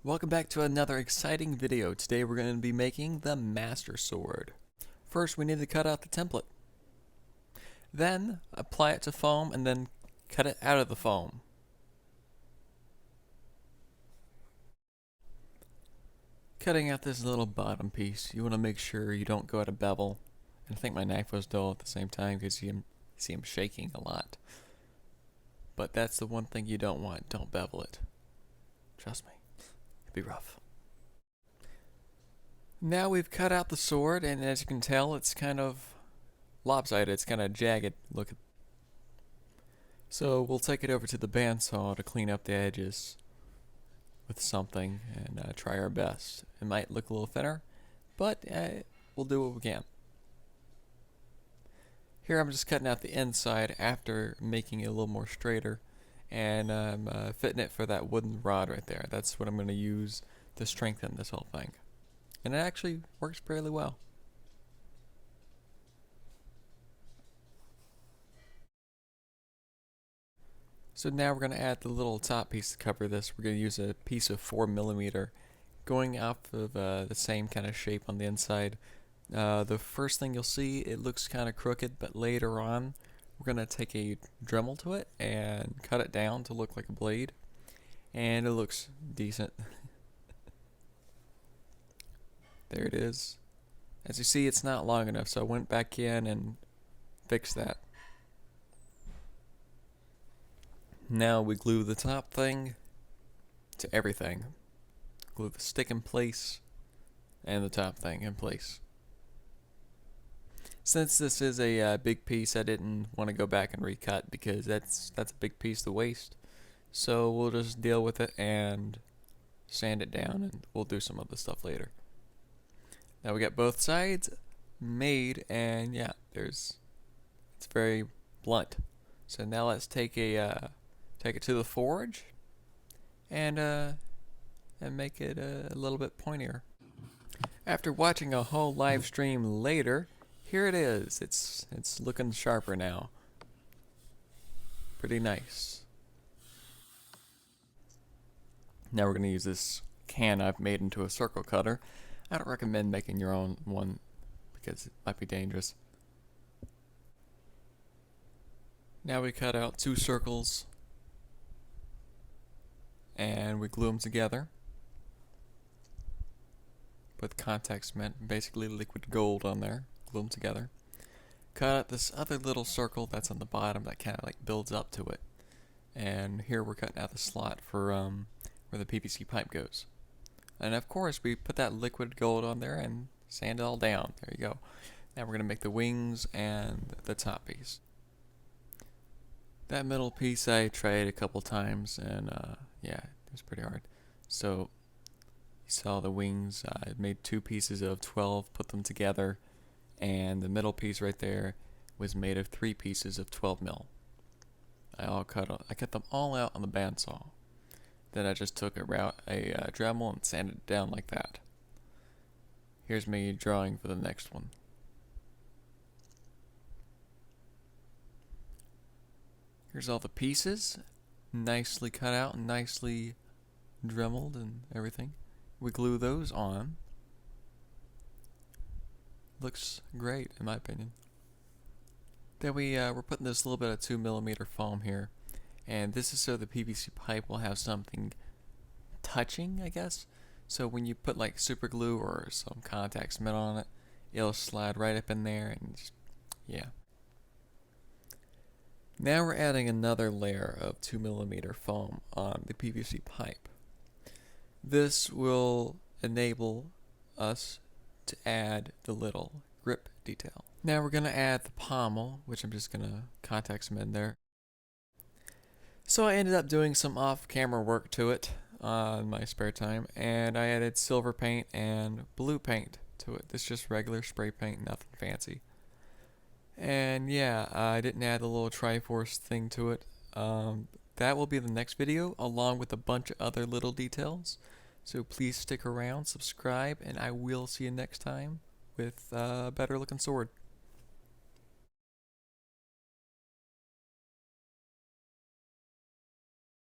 Welcome back to another exciting video. Today we're going to be making the Master Sword. First we need to cut out the template. Then apply it to foam and then cut it out of the foam. Cutting out this little bottom piece, you want to make sure you don't go out of bevel. And I think my knife was dull at the same time because you see him shaking a lot. But that's the one thing you don't want. Don't bevel it. Trust me. It'd be rough. Now we've cut out the sword, and as you can tell, it's kind of lopsided. It's kind of jagged. Look. So we'll take it over to the bandsaw to clean up the edges with something and try our best. It might look a little thinner, but we'll do what we can. Here I'm just cutting out the inside after making it a little more straighter, and I'm fitting it for that wooden rod right there. That's what I'm going to use to strengthen this whole thing. And it actually works fairly well. So now we're going to add the little top piece to cover this. We're going to use a piece of 4mm going off of the same kind of shape on the inside. The first thing you'll see, it looks kind of crooked, but later on we're going to take a Dremel to it and cut it down to look like a blade, and it looks decent. There it is. As you see, it's not long enough, so I went back in and fixed that. Now we glue the top thing to everything. Glue the stick in place and the top thing in place. Since this is a big piece, I didn't want to go back and recut because that's a big piece to waste. So we'll just deal with it and sand it down, and we'll do some other stuff later. Now we got both sides made, and yeah, it's very blunt. So now let's take it to the forge and make it a little bit pointier. After watching a whole live stream later, here it is. It's looking sharper now. Pretty nice. Now we're going to use this can I've made into a circle cutter. I don't recommend making your own one because it might be dangerous. Now we cut out 2 circles and we glue them together with contact cement, basically liquid gold on there. Glue them together. Cut out this other little circle that's on the bottom that kind of like builds up to it. And here we're cutting out the slot for where the PVC pipe goes. And of course we put that liquid gold on there and sand it all down. There you go. Now we're going to make the wings and the top piece. That middle piece I tried a couple times, and yeah, it was pretty hard. So you saw the wings. I made 2 pieces of 12, put them together, and the middle piece right there was made of 3 pieces of 12mm. I cut them all out on the bandsaw. Then I just took a Dremel and sanded it down like that. Here's me drawing for the next one. Here's all the pieces, nicely cut out and nicely dremeled and everything. We glue those on. Looks great in my opinion. Then we're putting this little bit of 2mm foam here. And this is so the PVC pipe will have something touching, I guess. So when you put like super glue or some contact cement on it, it'll slide right up in there and just, yeah. Now we're adding another layer of 2mm foam on the PVC pipe. This will enable us to add the little grip detail. Now we're going to add the pommel, which I'm just going to contact cement there. So I ended up doing some off-camera work to it in my spare time, and I added silver paint and blue paint to it. This is just regular spray paint, nothing fancy. And yeah, I didn't add the little Triforce thing to it. That will be the next video, along with a bunch of other little details. So please stick around, subscribe, and I will see you next time with a better looking sword.